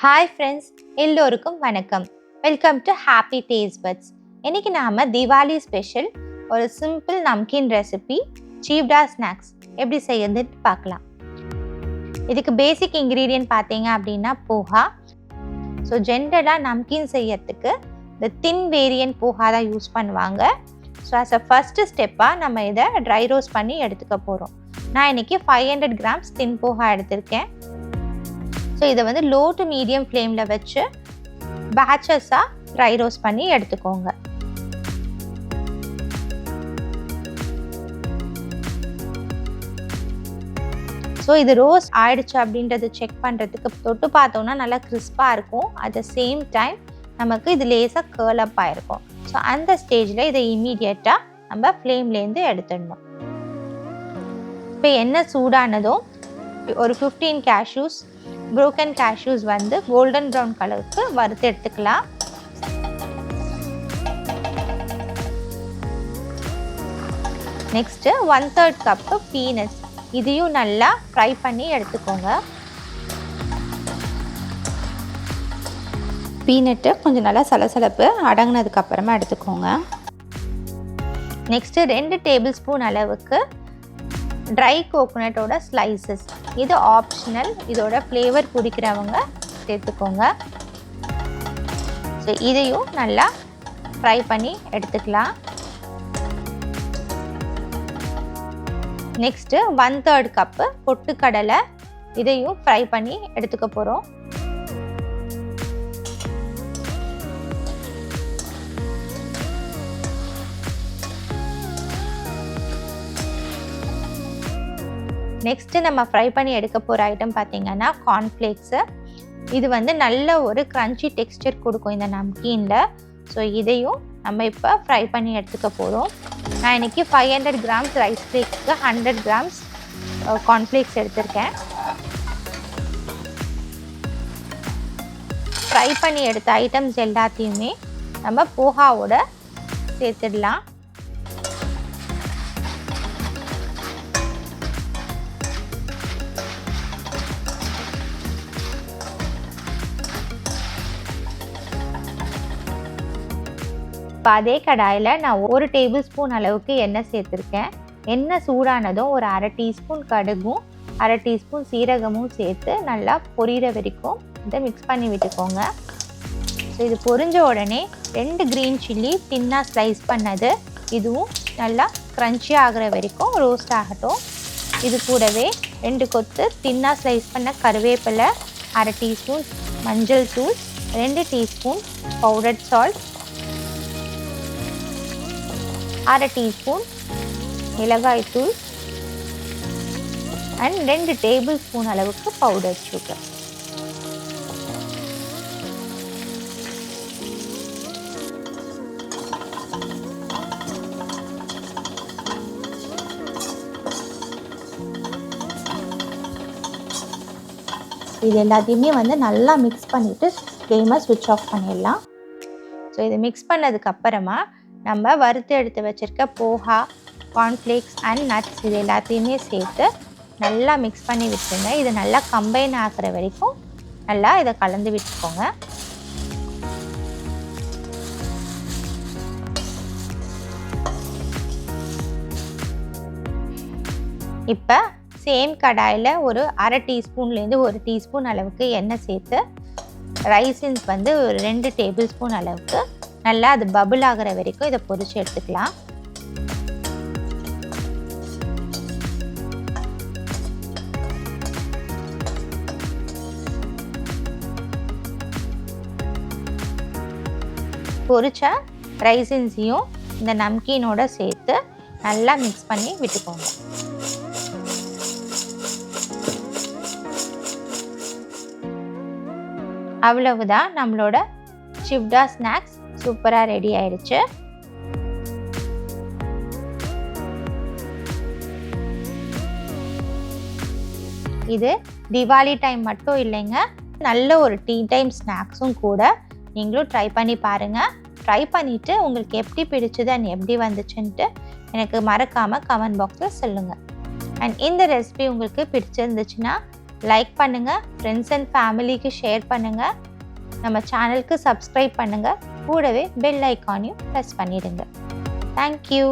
Hi friends, எல்லோருக்கும் வணக்கம். Welcome to happy taste buds. இன்னைக்கு நாம தீபாவளி ஸ்பெஷல் ஒரு சிம்பிள் நம்கீன் ரெசிபி சீவ்டா ஸ்நாக்ஸ் எப்படி செய்யறதுன்னு பார்க்கலாம். இதுக்கு பேசிக் இன்க்ரீடியன்ட் பார்த்தீங்க அப்படின்னா போஹா. ஸோ ஜென்ரலாக நம்கீன் செய்யறதுக்கு இந்த தின் வேரியன்ட் போஹா தான் யூஸ் பண்ணுவாங்க. ஸோ ஆஸ் அ ஃபஸ்ட்டு ஸ்டெப்பாக நம்ம இதை ட்ரை ரோஸ்ட் பண்ணி எடுத்துக்க போகிறோம். நான் இன்றைக்கி 500 grams தின் போஹா எடுத்திருக்கேன். ஸோ இதை வந்து லோ டு மீடியம் ஃப்ளேமில் வச்சு பேட்சஸாக ட்ரை ரோஸ்ட் பண்ணி எடுத்துக்கோங்க. ஸோ இது ரோஸ்ட் ஆயிடுச்சு அப்படின்றத செக் பண்ணுறதுக்கு தொட்டு பார்த்தோன்னா நல்லா கிறிஸ்பாக இருக்கும். அட் த சேம் டைம் நமக்கு இது லேசாக கேர்ல் அப் ஆகிருக்கும். ஸோ அந்த ஸ்டேஜில் இதை இமீடியட்டாக நம்ம ஃப்ளேம்லேருந்து எடுத்துடணும். இப்போ எண்ணெய் சூடானதும் ஒரு 15 cashews, broken cashews வந்து கோல்டன் ப்ரௌன் கலருக்கு வறுத்து எடுத்துக்கலாம். நெக்ஸ்ட்டு 1/3 கப் பீனட்ஸ், இதையும் நல்லா ஃப்ரை பண்ணி எடுத்துக்கோங்க. பீனட்டு கொஞ்சம் நல்லா சலசலப்பு அடங்கினதுக்கு அப்புறமா எடுத்துக்கோங்க. நெக்ஸ்ட்டு 2 டேபிள் ஸ்பூன் அளவுக்கு ட்ரை கோகோனட்டோட ஸ்லைசஸ், இது ஆப்ஷனல். இதோட ஃப்ளேவர் பிடிக்கிறவங்க சேர்த்துக்கோங்க. ஸோ இதையும் நல்லா ஃப்ரை பண்ணி எடுத்துக்கலாம். நெக்ஸ்ட்டு 1/3 கப்பு பொட்டுக்கடலை, இதையும் ஃப்ரை பண்ணி எடுத்துக்க போகிறோம். நெக்ஸ்ட்டு நம்ம ஃப்ரை பண்ணி எடுக்க போகிற ஐட்டம் பார்த்திங்கன்னா கார்ன்ஃப்ளேக்ஸு. இது வந்து நல்ல ஒரு க்ரன்ச்சி டெக்ஸ்டர் கொடுக்கும் இந்த நம்கீனில். ஸோ இதையும் நம்ம இப்போ ஃப்ரை பண்ணி எடுத்துக்க போகிறோம். நான் இன்றைக்கி 500 grams ரைஸ் ஃப்ளேக்ஸ்க்கு 100 grams கார்ன்ஃப்ளேக்ஸ் எடுத்திருக்கேன். ஃப்ரை பண்ணி எடுத்த ஐட்டம்ஸ் எல்லாத்தையுமே நம்ம போஹாவோட சேர்த்துடலாம். இப்போ அதே கடாயில் நான் 1 டேபிள் ஸ்பூன் அளவுக்கு எண்ணெய் சேர்த்துருக்கேன். எண்ணெய் சூடானதும் ஒரு 1/2 டீஸ்பூன் கடுகும் 1/2 டீஸ்பூன் சீரகமும் சேர்த்து நல்லா பொரியிற வரைக்கும் இதை மிக்ஸ் பண்ணி விட்டுக்கோங்க. ஸோ இது பொரிஞ்ச உடனே 2 க்ரீன் சில்லி தின்னாக ஸ்லைஸ் பண்ணது, இதுவும் நல்லா க்ரன்ச்சியாக ஆகிற வரைக்கும் ரோஸ்ட் ஆகட்டும். இது கூடவே 2 கொத்து தின்னாக ஸ்லைஸ் பண்ண கருவேப்பிலை, 1/2 டீஸ்பூன் மஞ்சள் தூள், 2 டீஸ்பூன் பவுடர் சால்ட், 1/2 டீஸ்பூன் மிளகாய் தூள் அண்ட் 2 டேபிள் ஸ்பூன் அளவுக்கு பவுடர் சுகர். இது எல்லாத்தையுமே வந்து நல்லா மிக்ஸ் பண்ணிவிட்டு ஃப்ளேமை ஸ்விட்ச் ஆஃப் பண்ணிடலாம். ஸோ இதை மிக்ஸ் பண்ணதுக்கப்புறமா நம்ம வறுத்து எடுத்து வச்சுருக்க போஹா, கார்ன்ஃப்ளேக்ஸ் அண்ட் நட்ஸ் இது எல்லாத்தையுமே சேர்த்து நல்லா மிக்ஸ் பண்ணி விட்டுருங்க. இது நல்லா கம்பைன் ஆகிற வரைக்கும் நல்லா இதை கலந்து விட்டுக்கோங்க. இப்போ சேம் கடாயில் ஒரு 1/2 டீஸ்பூன்லேருந்து 1 டீஸ்பூன் அளவுக்கு எண்ணெய் சேர்த்து ரைசின்ஸ் வந்து ஒரு 2 டேபிள் ஸ்பூன் அளவுக்கு நல்லா அது பபுள் ஆகிற வரைக்கும் இதை பொரிச்சு எடுத்துக்கலாம். பொரிச்ச ரைசின்ஸையும் இந்த நம்கீனோட சேர்த்து நல்லா மிக்ஸ் பண்ணி விட்டுக்கோங்க. அவ்வளவுதான், நம்மளோட சிவ்டா ஸ்நாக்ஸ் சூப்பராக ரெடி ஆயிடுச்சு. இது தீபாவளி டைம் மட்டும் இல்லைங்க, நல்ல ஒரு டீ டைம் ஸ்நாக்ஸும் கூட. நீங்களும் ட்ரை பண்ணி பாருங்கள். ட்ரை பண்ணிவிட்டு உங்களுக்கு எப்படி பிடிச்சது அண்ட் எப்படி வந்துச்சுன்ட்டு எனக்கு மறக்காமல் கமெண்ட் பாக்ஸில் சொல்லுங்கள். அண்ட் இந்த ரெசிபி உங்களுக்கு பிடிச்சிருந்துச்சுன்னா லைக் பண்ணுங்கள், ஃப்ரெண்ட்ஸ் அண்ட் ஃபேமிலிக்கு ஷேர் பண்ணுங்கள், நம்ம சேனலுக்கு சப்ஸ்கிரைப் பண்ணுங்கள், கூடவே பெல் ஐக்கானையும் ப்ரெஸ் பண்ணிடுங்க. தேங்க்யூ.